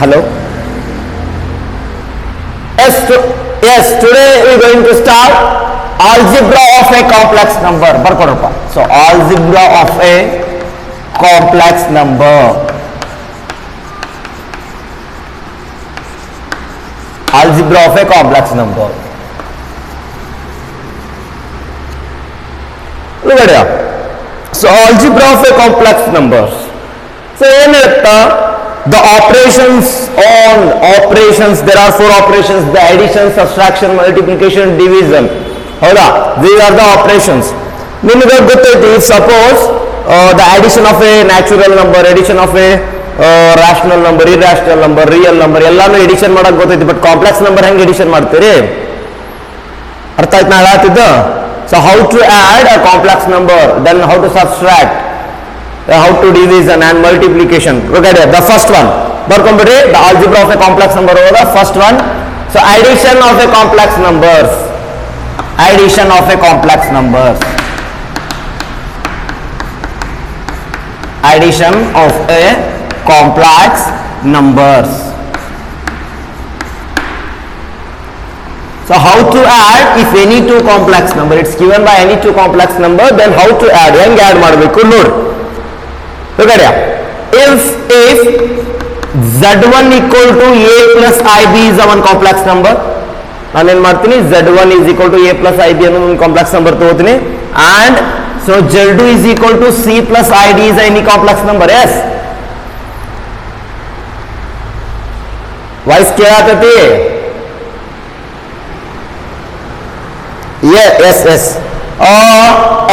Hello. Yes, today we are going to start algebra of a complex number. ಬರ್ಕೊಡಪ್ಪ. So algebra of a complex number. Algebra of a complex number. Look at here. So algebra of a complex numbers. So ಏನಂತ the operations there are four operations: the addition, subtraction, multiplication, division. ಹೌದಾ, these are the operations. ನಿಮಗೆ ಗೊತ್ತೈತಿ, suppose the addition of a natural number, addition of a rational number, irrational number, real number ಎಲ್ಲಾನು edition ಮಾಡಕ್ ಗೊತ್ತೈತಿ. But complex number ಹೆಂಗೆ edition ಮಾಡ್ತೀರಿ? ಅರ್ಥ ಆಯ್ತು ನಾ ಹೇಳತ್ತಿದ್ದು? So how to add a complex number, then how to subtract, how to division and multiplication. Look at it, the first one. ಬರ್ಕೊಂಡ್ಬಿಡ್ರಿ, the algebra of a complex number over the first one. So addition of a complex numbers. Addition of a complex numbers. Addition of a complex numbers. So how to add if any two complex number, it's given by any two complex number, then how to add, ಹೆಂಗೆ add ಮಾಡಬೇಕು ನೋಡಿ. Look at here. If z1 equal to a plus ib is a one complex number, ನಾನು ಏನು ಮಾಡ್ತೀನಿ, z1 is equal to a plus ib ಅನ್ನೋ ಒಂದು complex number ತಗೋತೀನಿ. And so z2 is equal to c plus id is any complex number. Yes, voice ಕೇಳಾತತಿ? yes.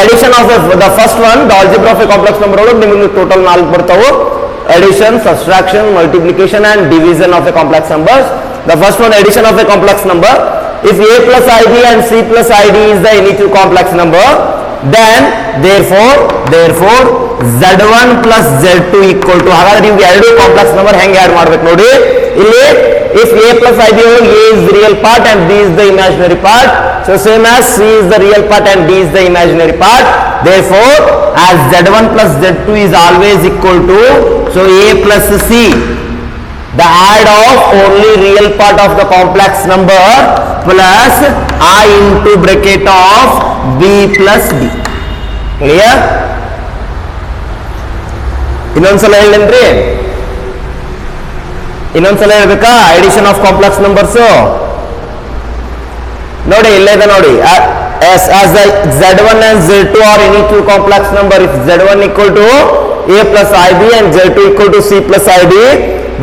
Addition of the first one, the algebra of a complex number ಒಳಗೆ ನಿಮಗೆ total 4 ಬರ್ತಾವು: addition, subtraction, multiplication and division of a complex numbers. The first one, addition of a complex number. If a plus ib and c plus id is the any two complex number, then therefore z1 plus z2 equal to, ಹಾಗಾದ್ರೆ ನಿಮ್ಗೆ ಎರಡು complex number ಹೆಂಗೆ add ಮಾಡ್ಬೇಕು ನೋಡಿ. ಇಲ್ಲಿ if a plus ib a is the real part and b is the imaginary part, so same as c is the real part and d is the imaginary part, therefore as z1 plus z2 is always equal to, so a plus c, the add of only real part of the complex number plus I into bracket of b plus d. Clear? ಇನ್ನೊಂದ್ಸಲ ಹೇಳೇನ್ರಿ, ಇನ್ನೊಂದ್ಸಲ ಹೇಳ್ಬೇಕಾ? addition of complex numbers ನೋಡಿ, ಇಲ್ಲೇ ಇದೆ ನೋಡಿ. as z1 and z2 are any two complex number, if z1 equal to a plus ib and z2 equal to c plus id,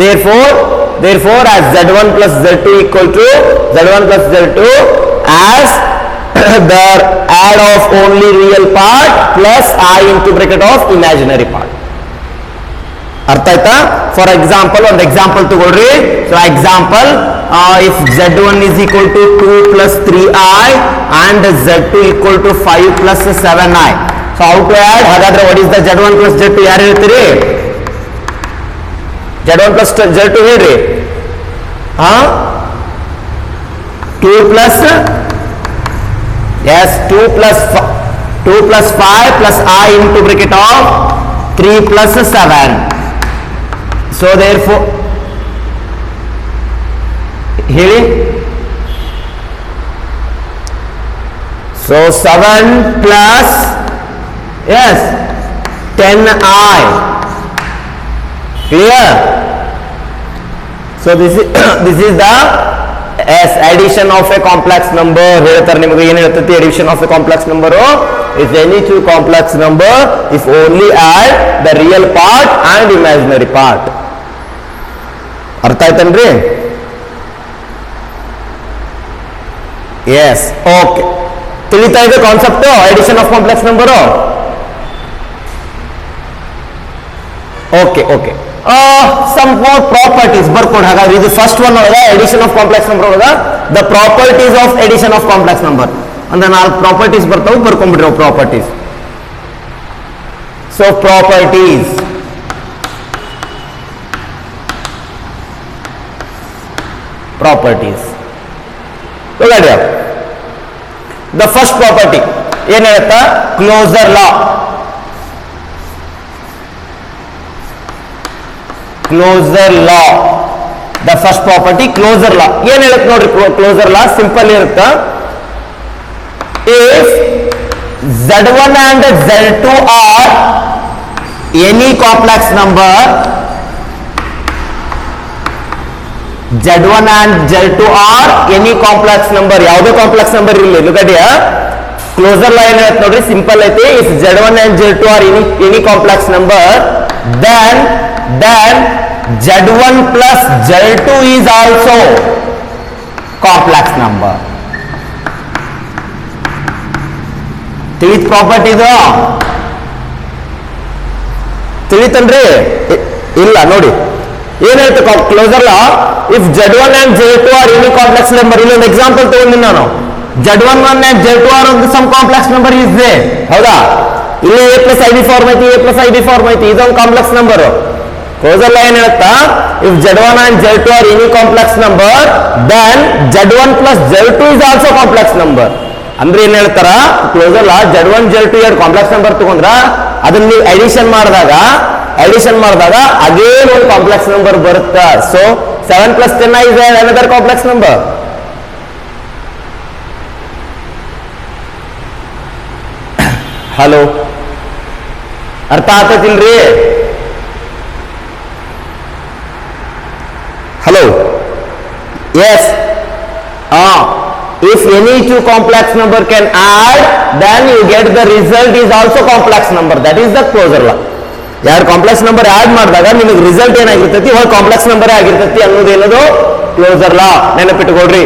therefore as z1 plus z2 equal to z1 plus z2 as the add of only real part plus I into bracket of imaginary part. ಅರ್ಥ ಆಯ್ತಾ? For example ಒಂದು example ತಗೊಳ್ರಿ. So example, if z1 is equal to 2 plus 3i and z2 equal to 5 plus 7i, so how to add? ಹಾಗಾದ್ರೆ what is the z1 plus z2 ಯಾರು ಹೇಳ್ತೀರಿ? z1 plus z2 ಹೇಳ್ರಿ. 2 plus 5 plus I into bracket of 3 plus 7. So therefore ಹೇಳಿ, so 7 plus 10i. Clear? So this is the addition of a complex number. ಹೇಳ್ತಾರೆ ನಿಮಗೆ ಏನು ಹೇಳ್ತೈತಿ addition of a complex number is any two complex number if only add the real part and imaginary part. ಅರ್ಥ ಆಯ್ತನ್ರಿ? S, okay. ತಿಳಿತಾ ಇದೆ concept addition of complex number? ಓಕೆ. Some more properties ಬರ್ಕೊಡಿ. ಹಾಗಾದ್ರೆ ಇದು ಫಸ್ಟ್ ಒನ್ ಒಳಗ addition of complex number ಒಳಗ the properties of addition of complex number ಅಂದ್ರೆ 4 ಪ್ರಾಪರ್ಟೀಸ್ ಬರ್ತಾವು, ಬರ್ಕೊಂಡ್ಬಿಡ್ರಿ properties. So properties, look at here. The first property ಏನು ಹೇಳುತ್ತಾ? Closure law. closure law. The first property closure law ಏನ್ ಹೇಳುತ್ತೆ ನೋಡ್ರಿ. ಕ್ಲೋಸರ್ ಲಾ ಸಿಂಪಲ್ ಇರುತ್ತೆ. If Z1 and Z2 are any complex number, Z1 and Z2 are any complex number, ಯಾವುದೇ complex number ಇರಲಿ. look at here, closer law ಏನ್ ಹೇಳುತ್ತೆ ನೋಡ್ರಿ, simple ಐತಿ. if Z1 and Z2 are any complex number, then Z1 plus Z2 is also complex number. ತಿಳಿತ್ property ಇದು ತಿಳಿತನ್ರಿ? ಇಲ್ಲ ನೋಡಿ ಏನ್ ಹೇಳ್ತ closure law. If Z1 and Z2 are any complex number, ಇಲ್ಲೊಂದು ಎಕ್ಸಾಂಪಲ್ ತಗೊಂಡಿನಿ ನಾನು. Z11 and Z2 are of some complex number is there, ಹೌದಾ? ಇಲ್ಲಿ a plus id ಫಾರ್ಮ್ ಐತಿ, a plus id ಫಾರ್ಮ್ ಐತಿ, ಇದೊಂದು ಕಾಂಪ್ಲೆಕ್ಸ್ ನಂಬರ್. ಕ್ಲೋಸರ್ ಲಾ ಏನ್ ಹೇಳುತ್ತಾ, if Z1 and Z2 are any complex number, then Z1 plus Z2 is also complex number. ಅಂದ್ರೆ ಏನ್ ಹೇಳ್ತಾರ ಕ್ಲೋಸರ್ ಲಾ, Z1 Z2 ಎರಡು complex number ತಗೊಂಡ್ರ ಅದನ್ನ ನೀವು ಅಡಿಷನ್ ಮಾಡಿದಾಗ ಅಗೇನ್ ಒಂದು ಕಾಂಪ್ಲೆಕ್ಸ್ ನಂಬರ್ ಬರುತ್ತೆ. So 7 plus 10 is another complex number. Hello, ಅರ್ಥ ಆಗ್ತತಿಲ್ರಿ? Hello, yes. if any two complex number can add, then you get the result is also complex number. that is the closure law. ಯಾರು complex number add ಮಾಡಿದಾಗ ನಿಮಗೆ result ಏನಾಗಿರ್ತೈತಿ, ಒಂದು complex number ಆಗಿರ್ತೈತಿ ಅನ್ನೋದೇನದು closure law. ನೆನಪಿಟ್ಟುಕೊಡ್ರಿ.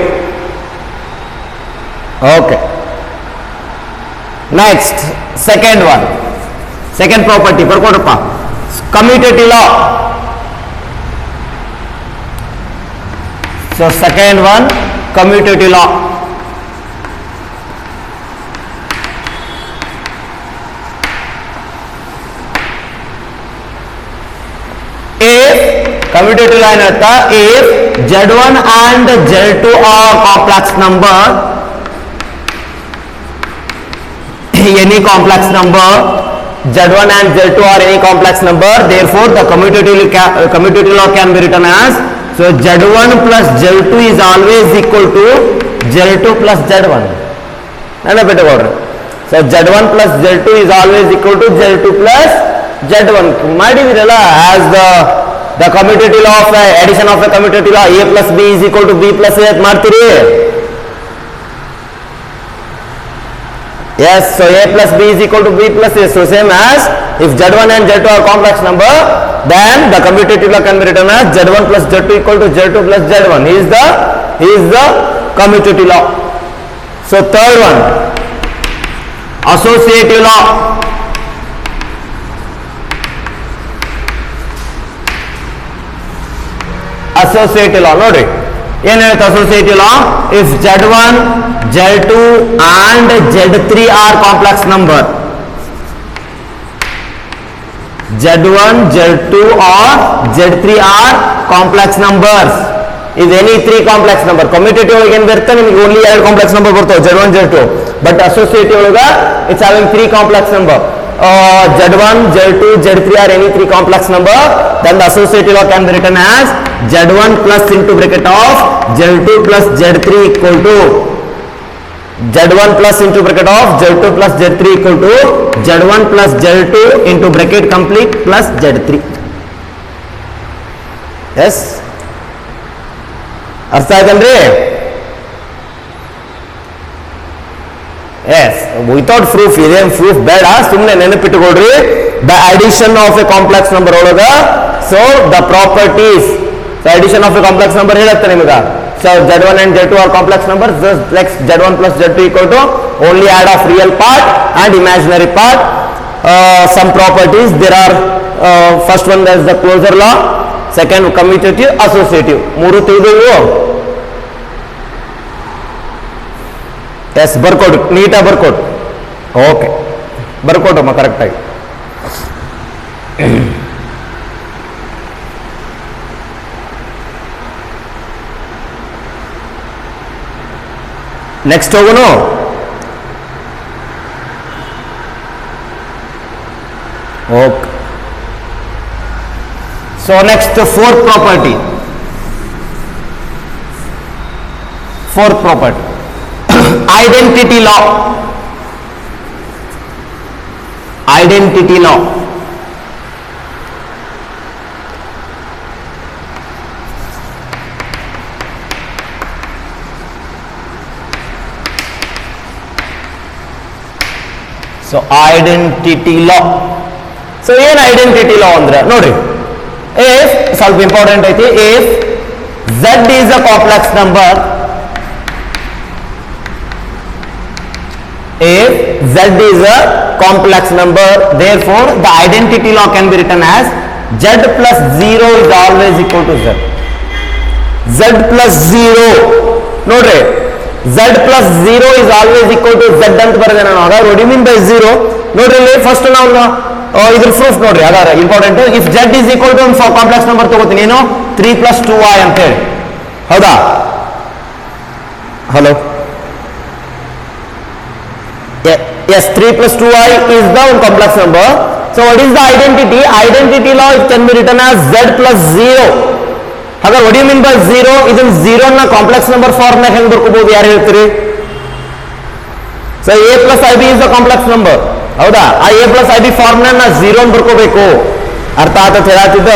Okay, next second one, second property ಬರ್ಕೊಡ್ರಪ್ಪ. Commutative law. So second one, commutative law. Commutative law ಏನಂತ, if Z1 and Z2 are complex number, any complex number, Z1 and Z2 are any complex number, therefore the commutative law can be written as, so Z1 plus Z2 is always equal to Z2 plus Z1. ನೆನಪಿಟ್ಟುಕೊಳ್ಳ್ರಿ. so Z1 plus Z2 is always equal to Z2 plus Z1. ಮಾಡಿದಿರಲ್ಲ, as the commutative law of addition of a commutative law, a plus b is equal to b plus a ಮಾಡ್ತೀರಿ. yes, so a plus b is equal to b plus a. so same as if Z1 and Z2 are complex number, then the commutative law can be written as Z1 plus Z2 equal to Z2 plus Z1. He is the commutative law. so third one, associative law. associative law ನೋಡ್ರಿ ಏನ್ ಹೇಳುತ್ತೆ associative law. if Z1, Z2 and Z3 are complex number, Z1, Z2 or Z3 are complex numbers, if any three complex number, commutative ಒಳಗೆ ಏನು ಬರುತ್ತೆ ನಿಮಗೆ only ಎರಡು complex number ಬರ್ತವೆ, Z1, Z2, but associative ಒಳಗೆ it's having three complex number. Z1, Z2, Z3 are any three complex number, then the associative law can be written as Z1 plus into bracket of Z2 plus Z3 equal to Z1 plus into bracket of Z2 plus Z3 equal to Z1 plus Z2 into bracket complete plus Z3. yes, ಅರ್ಥ ಆಯ್ತಲ್ರಿ? yes, without proof, ಇದೇನು proof ಬೇಡ, ಸುಮ್ಮನೆ ನೆನಪಿಟ್ಟುಕೊಡ್ರಿ. the addition of a complex number ಒಳಗ, so the properties, so addition of a complex number ಹೇಳುತ್ತೆ ನಿಮಗೆ. so Z1 and Z2 are complex numbers, just like Z1 plus Z2 equal to only add of real part and imaginary part. Some properties there are, first one is the closure law, second commutative, associative. ಮೂರು ತಿಳಿದವು. S, ಬರ್ಕೊಡು, ನೀಟಾಗಿ ಬರ್ಕೊಡು. Okay, ಬರ್ಕೊಡಮ್ಮ ಕರೆಕ್ಟಾಗಿ. Next ಹೋಗೋಣ. Okay, so next fourth property. Fourth property, identity law. Identity law. So identity law. So ಏನು identity ಲಾ ಅಂದ್ರೆ ನೋಡ್ರಿ, if ಸ್ವಲ್ಪ important ಐತಿ, if z is a complex number, if z is a complex number, therefore the identity law can be written as z plus 0 is always equal to z. Z plus 0 ನೋಡ್ರಿ, z plus 0 is always equal to z ಅಂತ ಬರೆದೆ ನಾನು. ಹಾಗಾದ್ರೆ what do you mean by 0? ನೋಡ್ರಿ ಇಲ್ಲಿ first ನಾವು ಇದ್ರ proof ನೋಡ್ರಿ, ಹಾಗಾದ್ರೆ important. If z is equal to ಒಂದು ಕಾಂಪ್ಲೆಕ್ಸ್ ನಂಬರ್ ತಗೋತೀನಿ, ಏನು 3 plus 2y ಅಂತ ಹೇಳಿ, ಹೌದಾ? Hello, yes, 3 plus 2y is the one complex number. So what is the identity? Identity law, it can be written as z plus 0. ಹಾಗಾದ್ರೆ what do you mean by 0? ಇದನ್ನ 0 ನ complex number form ನಾಗ ಹೆಂಗ್ ಬರ್ಕೋಬಹುದು, ಯಾರು ಹೇಳ್ತೀರಿ? So a plus ib is a complex number, ಹೌದಾ? ಆ a plus ib form ನ 0 ಅಂತ ಬರ್ಕೋಬೇಕು. ಅರ್ಥ ಆತ ಹೇಳತ್ತಿದ್ದ?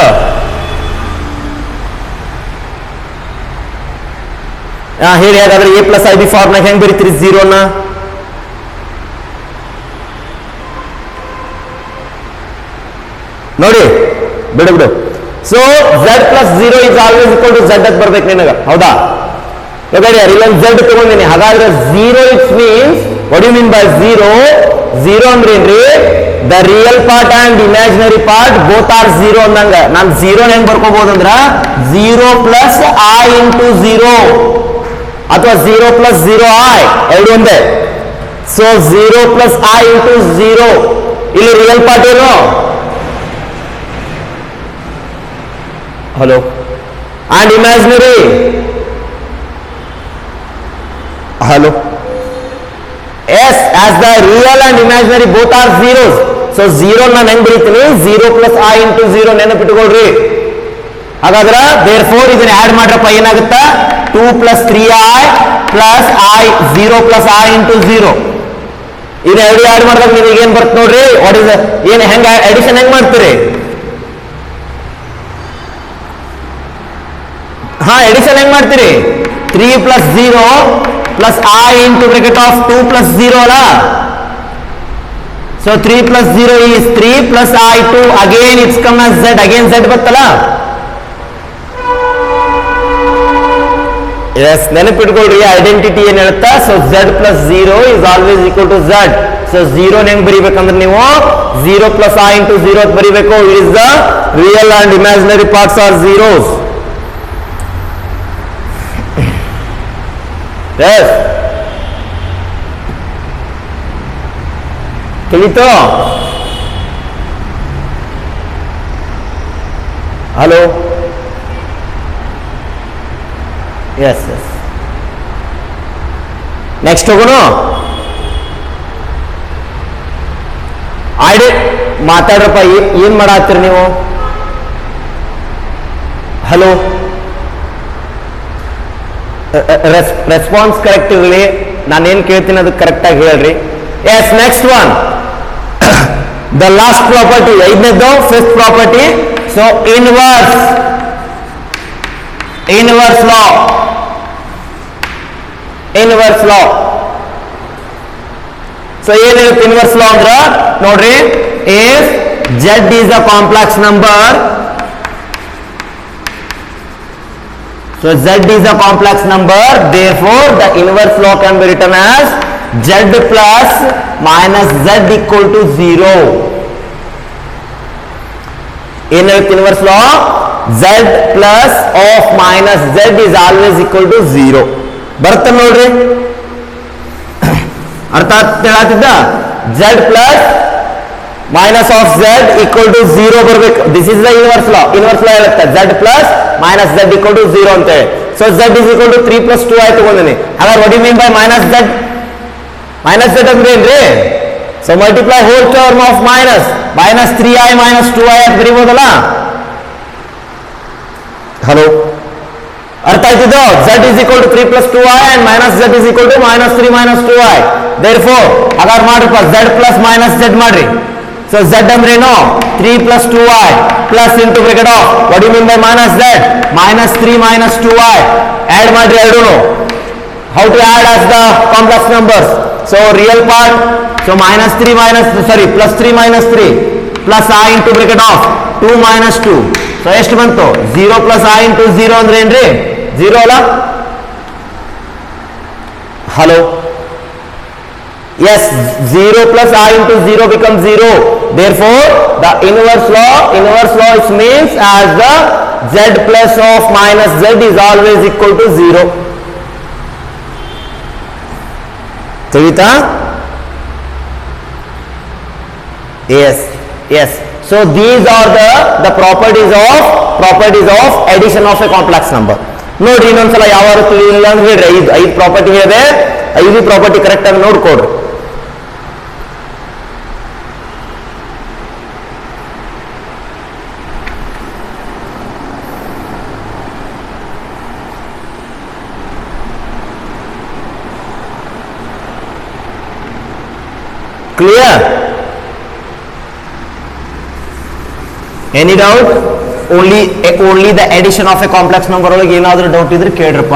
ಹೇಳಿ, ಹಾಗಾದ್ರೆ a plus ib ಫಾರ್ಮ್ ನಾಗ ಹೆಂಗ್ ಬರೀತೀರಿ 0 ನ? ನೋಡಿ, ಬಿಡು. So z plus 0 is always equal to z ಅಂತ ಬರ್ಬೇಕು ನಿನಗ, ಹೌದಾ? ಯಾಕಂದ್ರೆ ಇಲ್ಲೊಂದು z ತಗೊಂಡಿನಿ, ಹಾಗಾದ್ರೆ 0 it means, what do you mean by 0? 0 ಅಂದ್ರೆ ಏನ್ರಿ? the real part and imaginary part both are 0 ಅಂದಂಗ. ನಾನು 0 ಹೆಂಗ್ ಬರ್ಕೋಬಹುದು ಅಂದ್ರ 0 plus I into 0 ಅಥವಾ 0 plus 0i ಎರಡು ಒಂದೇ. ಸೊ 0 plus I into 0, ಇಲ್ಲಿ ರಿಯಲ್ ಪಾರ್ಟ್ ಏನು? Hello, and imaginary, hello, yes, as the real and imaginary both are zeros. So 0 ನಾನು ಹೆಂಗ್ ಬರೀತೀನಿ? 0 plus I into 0 ನೆನಪಿಟ್ಟುಕೊಳ್ರಿ. ಹಾಗಾದ್ರೆ therefore ಇದನ್ನ add ಮಾಡ್ರಪ್ಪ, ಏನಾಗುತ್ತಾ? 2 plus 3i plus I, 0 plus I into 0. ಇದು ಎರಡು add ಮಾಡಿದಾಗ ನಿಮಗೆ ಏನ್ ಬರುತ್ತೆ ನೋಡ್ರಿ? ವಾಟ್ ಇಸ್ ಏನು, ಹೆಂಗ ಅಡಿಷನ್ ಹೆಂಗ್ ಮಾಡ್ತೀರಿ? ಹಾ, ಎಡಿಷನ್ ಹೆಂಗ್ ಮಾಡ್ತೀರಿ? 3 plus 0 plus I into bracket of 2 plus 0 ಅಲ್ಲ. So 3 plus 0 is 3 plus I 2, again it's come as z, again z ಬರ್ತಲ್ಲ. Yes, ನೆನಪಿಟ್ಕೊಳ್ರಿ, ಐಡೆಂಟಿಟಿ ಏನ್ ಹೇಳುತ್ತಾ? So z plus 0 is always equal to z. So 0 ಹೆಂಗ್ ಬರೀಬೇಕಂದ್ರೆ ನೀವು 0 plus I into 0 ಅಂತ ಬರೀಬೇಕು. It is the real and imaginary parts are zeros. Yes, ತಿಳಿತೋ? Hello, yes yes. Next ಹೋಗೋಣ. ಮಾತಾಡ್ರಪ್ಪ, ಏನ್ ಮಾಡತ್ತೀರಿ ನೀವು? ಹಲೋ, ರೆಸ್ಪಾನ್ಸ್ ಕರೆಕ್ಟ್ ಇರಲಿ, ನಾನೇನ್ ಕೇಳ್ತೀನಿ ಅದು ಕರೆಕ್ಟ್ ಆಗಿ ಹೇಳ್ರಿ. Yes, next one, the last property, ಐದನೇದು, fifth property. So inverse law. Inverse law. So ಏನಿರುತ್ತೆ ಇನ್ವರ್ಸ್ ಲಾ ಅಂದ್ರ ನೋಡ್ರಿ, ಇಫ್ z is a complex number, so z is a complex number, therefore the inverse law can be written as z plus minus z equal to 0. ಏನಿರುತ್ತೆ inverse law? z plus of minus z is always equal to 0. ಬರುತ್ತೆ ನೋಡ್ರಿ, ಅರ್ಥ ಹೇಳತ್ತಿದ್ದ? z plus minus of z equal to 0 ಬರಬೇಕು. This is the inverse law. Inverse law ಹೇಳುತ್ತೆ z plus minus z equal to 0 ಅಂತ ಹೇಳಿ. So z is equal to 3 plus 2i ತಗೊಂಡಿನಿ. ಹಾಗಾದ್ರೆ what do you mean by minus z? minus z ಅಂದ್ರೆ ಏನ್ರಿ? So multiply whole term of minus 3i minus 2i ಅಂತ ಬರೀಬಹುದಲ್ಲ. Hello, ಅರ್ಥ ಆಯ್ತಿದ್ದು z is equal to 3 plus 2i and minus z is equal to minus 3 minus 2i. therefore ಹಾಗಾದ್ರೆ ಮಾಡ್ರಿಪ್ಪ z plus minus z ಮಾಡ್ರಿ. so z ಅಂದ್ರೇನು 3 plus 2i plus into bracket of what do you mean by minus z minus 3 minus 2i add ಮಾಡ್ರಿ ಎರಡೂನು. how to add as the complex numbers? so real part, so minus 3 minus sorry plus 3 minus 3 plus I into bracket of 2 minus 2. so ಎಷ್ಟು ಬಂತು 0 plus I into 0 ಅಂದ್ರೆ ಏನ್ರಿ 0 ಅಲ್ಲ. hello yes 0 plus I into 0 becomes 0. therefore the inverse law it means as the z plus of minus z is always equal to 0. ತಿಳಿತಾ? yes so these are the properties of addition of a complex number. ನೋಡ್ರಿ ಇನ್ನೊಂದ್ಸಲ ಯಾವ ತಿಳಿಯಿಲ್ಲ ಅಂದ್ರೆ ಹೇಳ್ರಿ. ಐದು property ಹೇಳಿದೆ, 5 property correct ಆಗಿ ನೋಡ್ಕೊಡ್ರಿ. Clear? Any doubt? Only the addition of a complex number ಒಳಗೆ ಏನಾದ್ರೂ ಡೌಟ್ ಇದ್ರೆ ಕೇಳ್ರಪ್ಪ.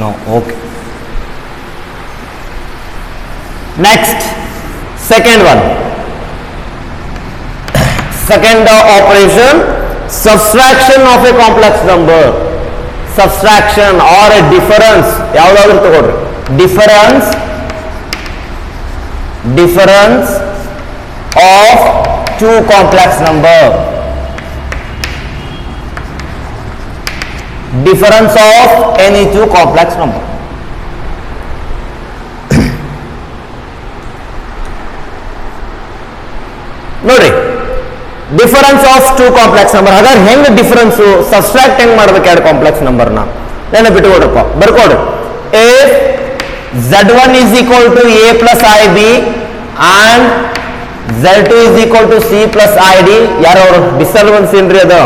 No okay. Next second one, second operation subtraction of a complex number. Subtraction or a difference ಯಾವ್ದಾದ್ರು ತಗೊಳ್ರಿ. difference of two complex number. difference of any two complex number. ನೋಡ್ರಿ difference of two complex number. ಹಾಗಾದ್ರೆ ಹೆಂಗ್ difference subtract ಹೆಂಗ್ ಮಾಡ್ಬೇಕು ಎರಡು complex ನಂಬರ್ನ ನೆನಪಿಟ್ಟುಕೊಡ್ರಪ್ಪ, ಬರ್ಕೊಡ್ರಿ. If z1 is equal to a plus ib and z2 is equal to c plus id. ಯಾರು ಅವರು ಡಿಸ್ಟರ್ಬೆನ್ಸ್ ಏನ್ರಿ ಅದು?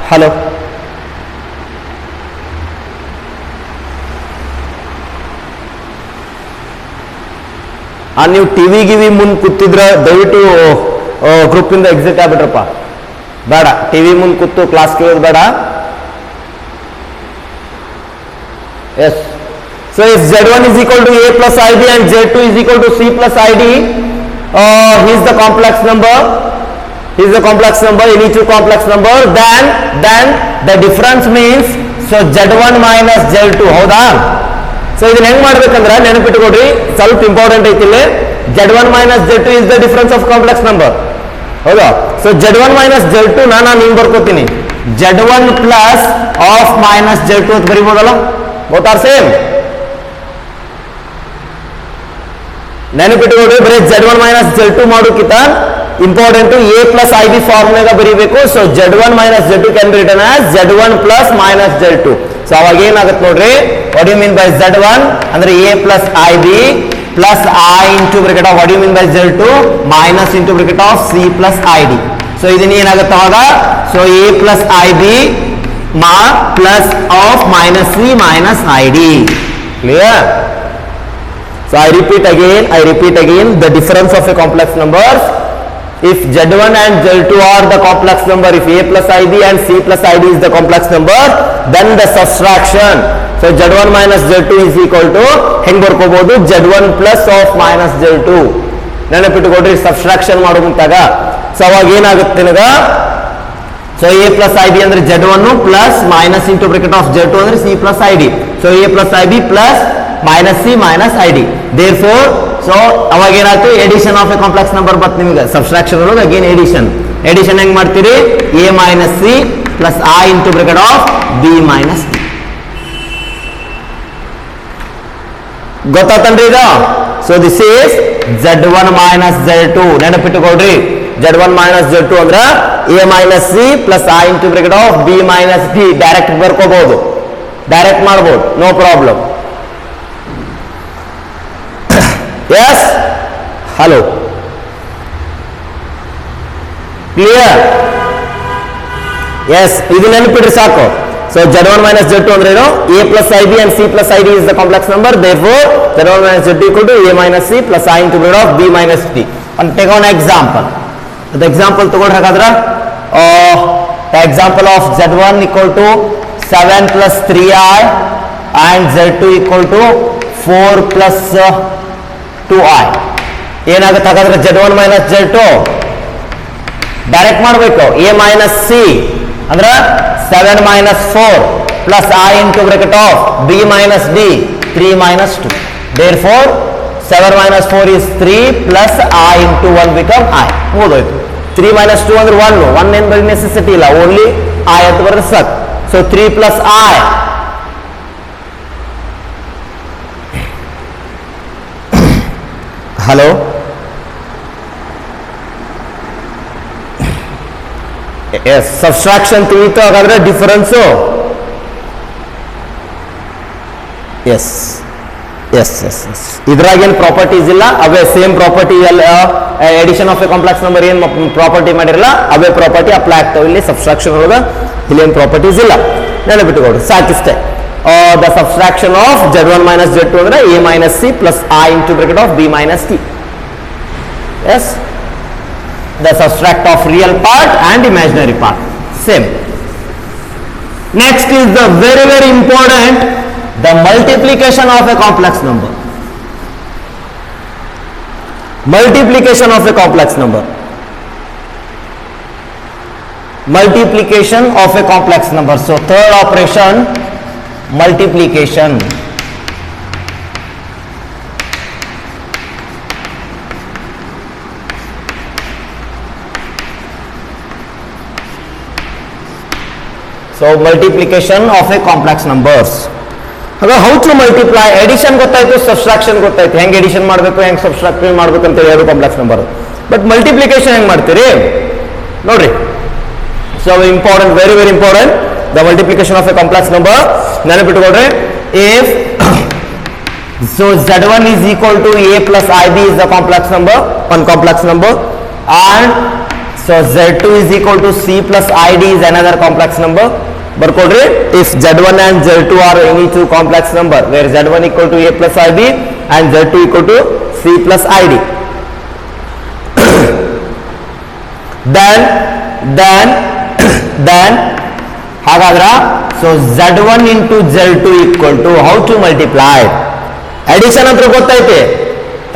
ಹಲೋ ನೀವು ಟಿವಿ ಗಿವಿ ಮುಂದೆ ಕೂತಿದ್ರ ದಯವಿಟ್ಟು ಗ್ರೂಪ್ ಇಂದ ಎಕ್ಸಿಟ್ ಆಗ್ಬಿಟ್ರಪ್ಪ. ಬೇಡ, ಟಿವಿ ಮುಂದೆ ಕೂತು ಕ್ಲಾಸ್ ಕೇಳೋದು ಬೇಡ. yes so if z1 is equal to a plus ib and z2 is equal to c plus id, he is the complex number any two complex number, then the difference means so z1 minus z2. ಹೌದಾ? So ಇದನ್ನ ಹೆಂಗ್ ಮಾಡ್ಬೇಕಂದ್ರೆ ನೆನಪಿಟ್ಟುಕೊಡ್ರಿ, ಸ್ವಲ್ಪ important ಐತಿ ಇಲ್ಲಿ. z1 minus z2 is the difference of complex number. ಹೌದಾ? So z1 minus z2 ನಾನು ಹಿಂಗ್ ಬರ್ಕೋತೀನಿ, z1 plus of minus z2 ಅಂತ ಬರಿಬೋದಲ್ಲ. both are same. ನೆನಪಿಟ್ಟುಕೊಡ್ರಿ, ಬರೀ z1 minus z2 ಮಾಡೋಕ್ಕಿಂತ ಇಂಪಾರ್ಟೆಂಟ್ a plus ib ಫಾರ್ಮುಲಾಗ ಬರೀಬೇಕು. So z1 minus z2 can be return as z1 plus minus z2. So ಅವಾಗ ಏನಾಗುತ್ತೆ ನೋಡ್ರಿ, what you mean by z1 ಅಂದ್ರೆ a plus ib plus I into bracket of what do you mean by z2 minus into bracket of c plus id. So ಇದನ್ನ ಏನಾಗುತ್ತೆ ಅವಾಗ, so a plus ib plus of minus c minus id. clear? so I repeat again the difference of a complex numbers. if z1 and z2 are the complex number, if a plus ib and c plus id is the complex number, then the subtraction, so z1 minus z2 is equal to ಹೆಂಗ್ ಬರ್ಕೋಬಹುದು, z1 plus of minus z2. ನೆನಪಿಟ್ಟುಕೊಡ್ರಿ subtraction ಮಾಡೋ ಮುಂತಾಗ. So ಅವಾಗ ಏನಾಗುತ್ತೆ ನಿನಗ, so a plus ib ಅಂದ್ರೆ z1 plus minus into bracket of z2 ಅಂದ್ರೆ c plus id. so a plus ib plus minus c minus id. therefore so ಅವಾಗ ಏನಾಯ್ತು, addition of a complex number ಬತ್ ನಿಮ್ಗೆ. Subtraction ಒಳಗೆ again edition ಹೆಂಗ್ ಮಾಡ್ತೀರಿ, a minus c plus I into bracket of b minus d. ಗೊತ್ತಾತನ್ರಿ ಇದು? So this is z1 minus z2. ನೆನಪಿಟ್ಟುಕೊಳ್ರಿ, z1 minus z2 ಅಂದ್ರೆ a minus c plus I into bracket of b minus d. Direct ಬರ್ಕೋಬಹುದು, direct ಮಾಡ್ಬೋದು, no problem. yes hello, clear? Yes, ಇದು ನೆನಪಿಡ್ರಿ ಸಾಕು. So Z1 minus Z2 ಅಂದ್ರೆ ಏನು? A plus IB and C plus ID is the complex number. Therefore, Z1 minus Z2 equal to A minus C plus I into bracket of B minus D. And take on example. The example ತಗೊಂಡ್ರೆ ಹಾಗಾದ್ರೆ the example of Z1 equal to 7 plus 3I and Z2 equal to 4 plus 2I. ಏನಾಗುತ್ತೆ ಹಾಗಾದ್ರೆ Z1 minus Z2 direct ಮಾಡಬೇಕು. A minus C ಅಂದ್ರೆ 7 minus 4 plus I into bracket of B minus D 3 minus 2. Therefore 7 minus 4 is 3 plus I into 1 become I. ಮುಗಿದೋಯ್ತು. 3 minus 2 ಅಂದ್ರೆ 1 ಏನು ಬರೀ necessity ಇಲ್ಲ, only I ಅಂತ ಬರೆದ್ರೆ ಸಾಕು. So 3 plus I. Hello, yes, subtraction ತಿಳಿತು ಹಾಗಾದ್ರೆ difference. Yes yes yes yes ಇದ್ರಾಗೇನು ಪ್ರಾಪರ್ಟೀಸ್ ಇಲ್ಲ, ಅವೇ same property addition of a complex number ಏನು ಪ್ರಾಪರ್ಟಿ ಮಾಡಿರಲ್ಲ ಅವೇ ಪ್ರಾಪರ್ಟಿ ಅಪ್ಲೈ ಆಗ್ತಾವೆ ಇಲ್ಲಿ ಸಬ್ಸ್ಟ್ರಾಕ್ಷನ್ ಒಳಗೆ. ಇಲ್ಲೇನು ಪ್ರಾಪರ್ಟೀಸ್ ಇಲ್ಲ, ನೆನಪಿಟ್ಟುಕೊಡ್ರಿ ಸಾಕಿಷ್ಟೇ. The subtraction of Z1 minus Z2 ಅಂದ್ರೆ A minus C plus I into bracket of B minus T. Yes, the subtract of real part and imaginary part, same. Next is the very very important, the multiplication of a complex number. Multiplication of a complex number. Multiplication of a complex number. So third operation, multiplication. So multiplication of a complex numbers. ಹಾಗಾದ್ರೆ how to multiply, edition ಗೊತ್ತಾಯ್ತು, subtraction ಗೊತ್ತಾಯ್ತು, ಹೆಂಗೆ edition ಮಾಡಬೇಕು ಹೆಂಗೆ subtraction ಮಾಡಬೇಕು ಅಂತ ಹೇಳಿ complex number. But multiplication ಹೆಂಗೆ ಮಾಡ್ತೀರಿ ನೋಡ್ರಿ. So important, very very important, the multiplication of a complex number. ನೆನಪಿಟ್ಟುಕೊಡ್ರಿ. If so Z1 is equal to A plus IB is the complex number, one complex number, and so Z2 is equal to C plus ID is another complex number. ಬರ್ಕೊಡ್ರಿ. If Z1 and Z2 are any two complex number where Z1 equal to A plus IB and Z2 equal to C plus ID, then ಹಾಗಾದ್ರೆ so Z1 into Z2 equal to how to multiply? Addition ಅಂತ ಗೊತ್ತೈತೆ,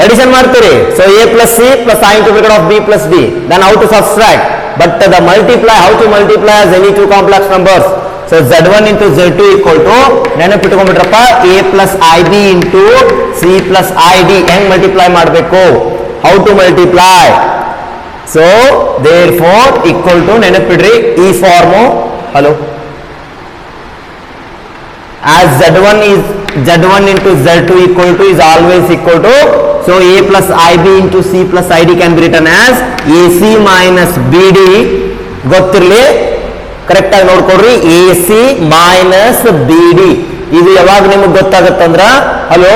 addition ಮಾಡ್ತೀರಿ. So A plus C plus I into bracket of B plus D. Then how to subtract? But the multiply, how to multiply as any two complex numbers? So Z1 into Z2 equal to ನೆನಪಿಟ್ಕೊಂಡ್ಬಿಟ್ರಪ್ಪ A plus IB into C plus ID. ಹೆಂಗ್ multiply ಮಾಡಬೇಕು? How to multiply? So therefore equal to ನೆನಪಿಡ್ರಿ ಈ formula. Hello, as Z1 into Z2 equal to is always equal to, so A plus IB into C plus ID can be written as AC minus BD. ಗೊತ್ತಿರಲಿ, correct ಆಗಿ ನೋಡ್ಕೊಡ್ರಿ. AC minus BD ಇದು ಯಾವಾಗ ನಿಮಗೆ ಗೊತ್ತಾಗತ್ತಂದ್ರ, hello,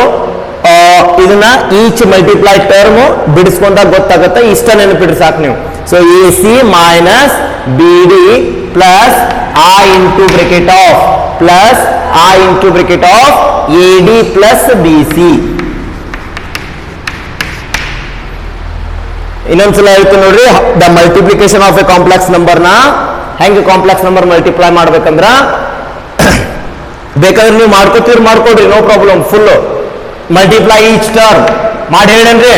ಇದನ್ನ each multiply term ಬಿಡಿಸ್ಕೊಂಡಾಗ ಗೊತ್ತಾಗತ್ತೆ. ಇಷ್ಟ ನೆನಪಿಡ್ರಿ ಸಾಕು ನೀವು. So AC minus BD plus I into bracket of plus I into bracket of AD plus BC. ಇನ್ನೊಂದ್ಸಲ ಹೇಳ್ತೀನಿ ನೋಡ್ರಿ. The multiplication of a complex number ನ ಹೆಂಗೆ ಕಾಂಪ್ಲೆಕ್ಸ್ ನಂಬರ್ ಮಲ್ಟಿಪ್ಲೈ ಮಾಡ್ಬೇಕಂದ್ರ, ಬೇಕಾದ್ರೆ ನೀವು ಮಾಡ್ಕೊಡ್ರಿ, no problem. Full multiply each term ಮಾಡಿ ಹೇಳೇನ್ರಿ.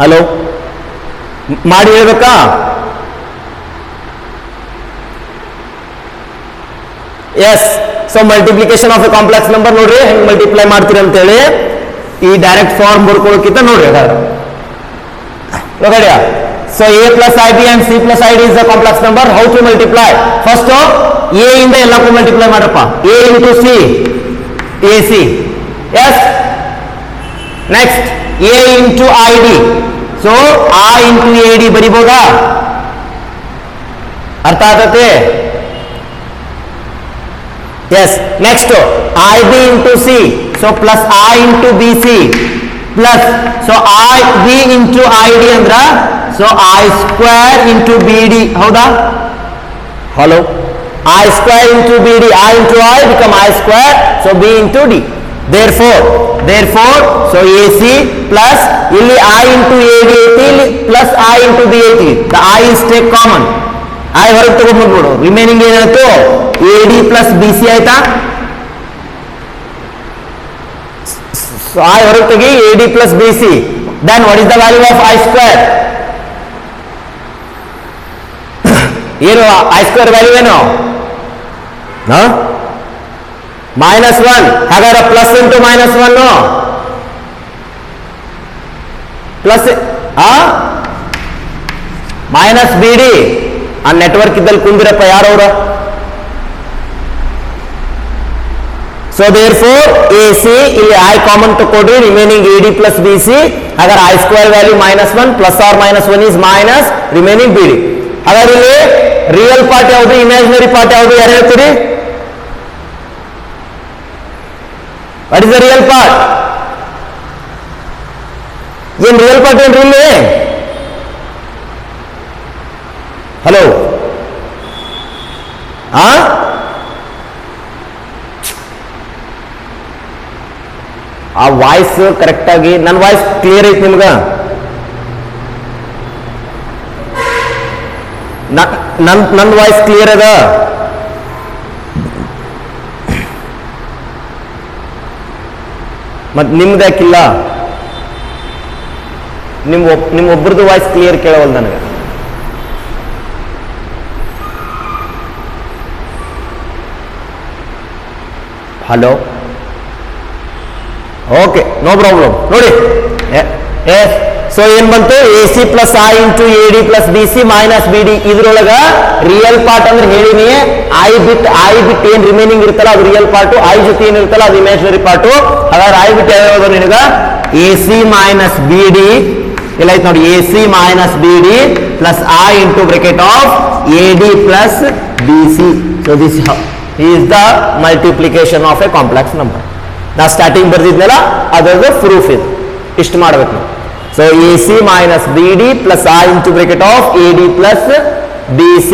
ಹಲೋ, ಮಾಡಿ ಹೇಳ್ಬೇಕಾ? Yes. So multiplication of a complex number ನೋಡ್ರಿ ಹೆಂಗ್ ಮಲ್ಟಿಪ್ಲೈ ಮಾಡ್ತೀರಿ ಅಂತ ಹೇಳಿ ಈ ಡೈರೆಕ್ಟ್ ಫಾರ್ಮ್ ಬರ್ಕೊಳ್ಳೋಕ್ಕಿಂತ ನೋಡ್ರಿ ಲೋಕಡಿಯ. So A plus IB and C plus ID is the complex number. How to multiply? First A ಇಂದ ಎಲ್ಲಕ್ಕೂ ಮಲ್ಟಿಪ್ಲೈ ಮಾಡಪ್ಪ. A into C, AC. Yes. Next A into ID. So I into AD ಬರಿಬೋದಾ? ಅರ್ಥ ಆಗತ್ತೆ? Yes. Next IB into C. So plus I into BC. Plus so i b into i d ಅಂದ್ರ so i square into b d ಹೌದಾ hello I square into BD, I into I become I square, so B into D. Therefore, so AC plus ಇಲ್ಲಿ I into AD ಇಲ್ಲಿ plus I into B ಐತಿ. The I is take common. I ಹೊರಗೆ ತಗೊಂಡ್ಬಿಡು. Remaining ಏನಾಯ್ತು? AD plus BC ಆಯ್ತಾ? So I ಹೊರಗೆ ತೆಗಿ AD plus BC. Then what is the value of I square? ಏನು I square value ಏನು? -1 ಹಾಗಾದ್ರೆ plus into -1 plus minus b d ಆ network ಇದ್ದಲ್ಲಿ ಕುಂದಿರಪ್ಪ ಯಾರವ್ರು so therefore a c ಇಲ್ಲಿ ಐ ಕಾಮನ್ ತಗೊಡ್ರಿ remaining a d plus b c ಹಾಗಾದ್ರೆ i square value -1 plus or -1 is minus remaining b d ಹಾಗಾದ್ರೆ ಇಲ್ಲಿ ರಿಯಲ್ ಪಾರ್ಟ್ ಯಾವುದು ಇಮ್ಯಾಜಿನರಿ ಪಾರ್ಟ್ ಯಾವುದು ಯಾರು ಹೇಳ್ತೀರಿ What is the real part? ಏನು ರಿಯಲ್ ಪಾರ್ಟ್ ಏನ್ರಿ ಇಲ್ಲಿ ಹಲೋ ಆ ವಾಯ್ಸ್ ಕರೆಕ್ಟ್ ಆಗಿ ನನ್ನ ವಾಯ್ಸ್ ಕ್ಲಿಯರ್ ಐತಿ ನಿಮ್ಗ ನನ್ನ ವಾಯ್ಸ್ ಕ್ಲಿಯರ್ ಅದ ಮತ್ ನಿಮ್ದು ಯಾಕಿಲ್ಲ ನಿಮ್ಮೊಬ್ಬರದು ವಾಯ್ಸ್ ಕ್ಲಿಯರ್ ಕೇಳವಲ್ಲ ನನಗೆ ಹಲೋ ಓಕೆ ನೋ ಪ್ರಾಬ್ಲಮ್ ನೋಡಿ ಎಸ್ ಸೊ ಏನ್ ಬಂತು A C plus I into A d plus b C minus b D ಇದ್ರೊಳಗ ರಿಯಲ್ ಪಾರ್ಟ್ ಅಂದ್ರೆ ಹೇಳಿನಿ ಐ ಬಿಟ್ ಏನ್ ರಿಮೈನಿಂಗ್ ಇರ್ತಲ್ಲ ಅದು ರಿಯಲ್ ಪಾರ್ಟ್ ಐ ಜೊತೆ ಏನಿರ್ತಲ್ಲ ಅದು ಇಮ್ಯಾಜಿನರಿ ಪಾರ್ಟ್ ಹಾಗಾದ್ರೆ ಐ ಬಿಟ್ ಯಾವ್ದು ನಿನಗ A C minus b D ಇಲ್ಲ ಐತ್ ನೋಡಿ A C minus b D plus I into bracket of A d plus b C so this is the multiplication of a complex number ನಾ starting ಬರ್ದಿದ್ನಲ್ಲ ಅದರದ್ದು proof ಇದು ಇಷ್ಟು ಮಾಡ್ಬೇಕು ನಾವು So AC minus BD plus I into bracket of AD plus BC.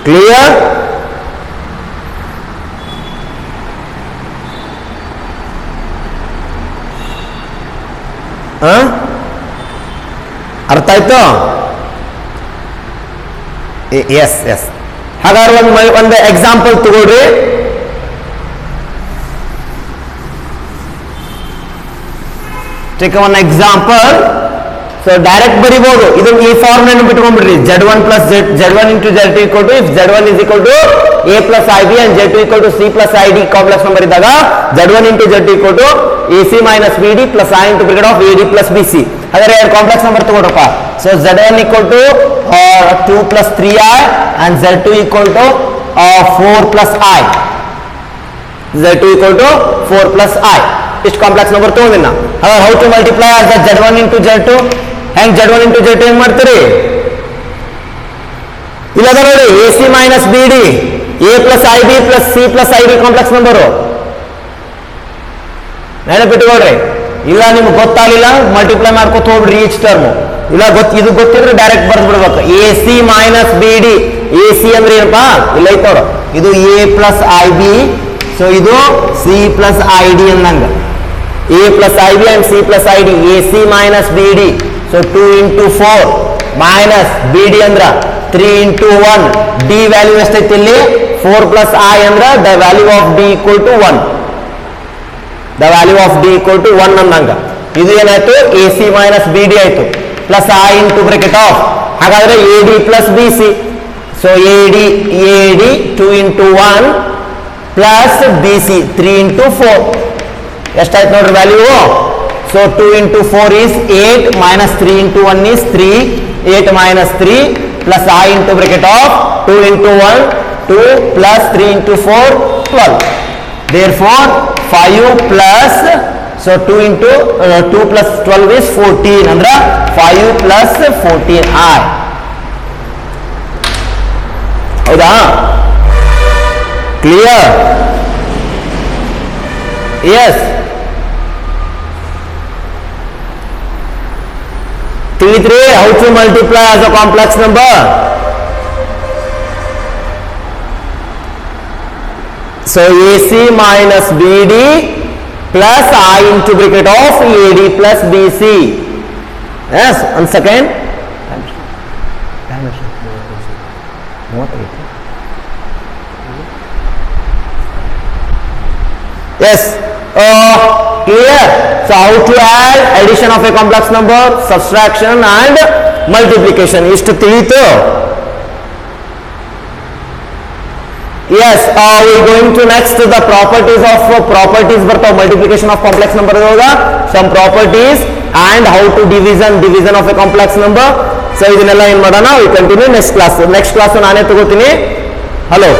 Clear? ಅರ್ಥ ಆಯ್ತು S ಹಾಗಾದ್ರೆ ಒಂದು ಎಕ್ಸಾಂಪಲ್ ತಗೊಳ್ರಿ Take one example. So direct ಬರಿಬಹುದು ಇದು ಈ formula ಬಿಟ್ಕೊಂಡ್ಬಿಡ್ರಿ z1 plus z1 into z2 equal to if z1 is equal to a plus ib and z2 equal to c plus id complex number ಇದ್ದಾಗ z1 into z2 equal to ac minus bd plus i into bracket of ad plus bc ಹಾಗಾದ್ರೆ ಎರಡು complex number ತಗೊಳ್ರಪ್ಪ so z1 equal to 2 plus 3i and z2 equal to 4 plus i z2 equal to 4 plus i ಇಷ್ಟು complex number ತಗೊಂಡಿನ ಹಾಗಾದ್ರೆ how to multiply z1 into z2 ಹೆಂಗ್ z1 into z2 ಹೆಂಗ್ ಮಾಡ್ತೀರಿ ಇಲ್ಲ ನೋಡಿ ac minus bd a plus ib plus c plus id complex number ನೆನಪಿಟ್ಕೊಳ್ರಿ ಇಲ್ಲ ನಿಮ್ಗೆ ಗೊತ್ತಾಗಲಿಲ್ಲ ಮಲ್ಟಿಪ್ಲೈ ಮಾಡ್ಕೊತ ಹೋಗ್ಬಿಡ್ರಿ ಈಚ್ ಟರ್ಮ್ ಇಲ್ಲ ಇದು ಗೊತ್ತಿದ್ರೆ ಡೈರೆಕ್ಟ್ ಬರ್ದು ಬಿಡ್ಬೇಕು ac minus bd ac ಅಂದ್ರೆ ಏನಪ್ಪಾ ಇಲ್ಲ ಐತವ್ರು ಇದು a plus ib ಸೊ ಇದು c plus id ಅಂದಂಗ a plus ib and c plus id ac minus bd so 2 into 4 minus bd ಅಂದ್ರ 3 into 1 d ವ್ಯಾಲ್ಯೂ ಎಷ್ಟೈತಿ ಇಲ್ಲಿ 4 plus i ಅಂದ್ರ the value of d equal to 1 the value of d equal to 1 ಅಂದಂಗ ಇದು ಏನಾಯ್ತು ac minus bd ಆಯ್ತು plus i into bracket of ಹಾಗಾದ್ರೆ ad plus bc so ad 2 into 1 plus bc 3 into 4 ಎಷ್ಟಾಯ್ತು ನೋಡ್ರಿ value so 2 into 4 is 8 minus 3 into 1 is 3 8 minus 3 plus i into bracket of 2 into 1 2 plus 3 into 4 12 therefore 5 plus so 2 into 2 plus 12 is 14 ಅಂದ್ರೆ 5 plus 14i ಹೌದಾ clear T3, how to multiply as a complex number? So AC minus BD plus I into bracket of AD plus BC. Yes, 1 second. Yes, clear. So how to add addition of a complex number, subtraction and multiplication is to ತಿಳಿತು. Yes, we going to next the properties ಬರ್ತಾವ multiplication of complex number ಇರುವಾಗ some properties and how to division of a complex number. So ಇದನ್ನೆಲ್ಲ ಏನ್ ಮಾಡೋಣ, we continue next class ನಾನೇ ತಗೋತೀನಿ. Hello.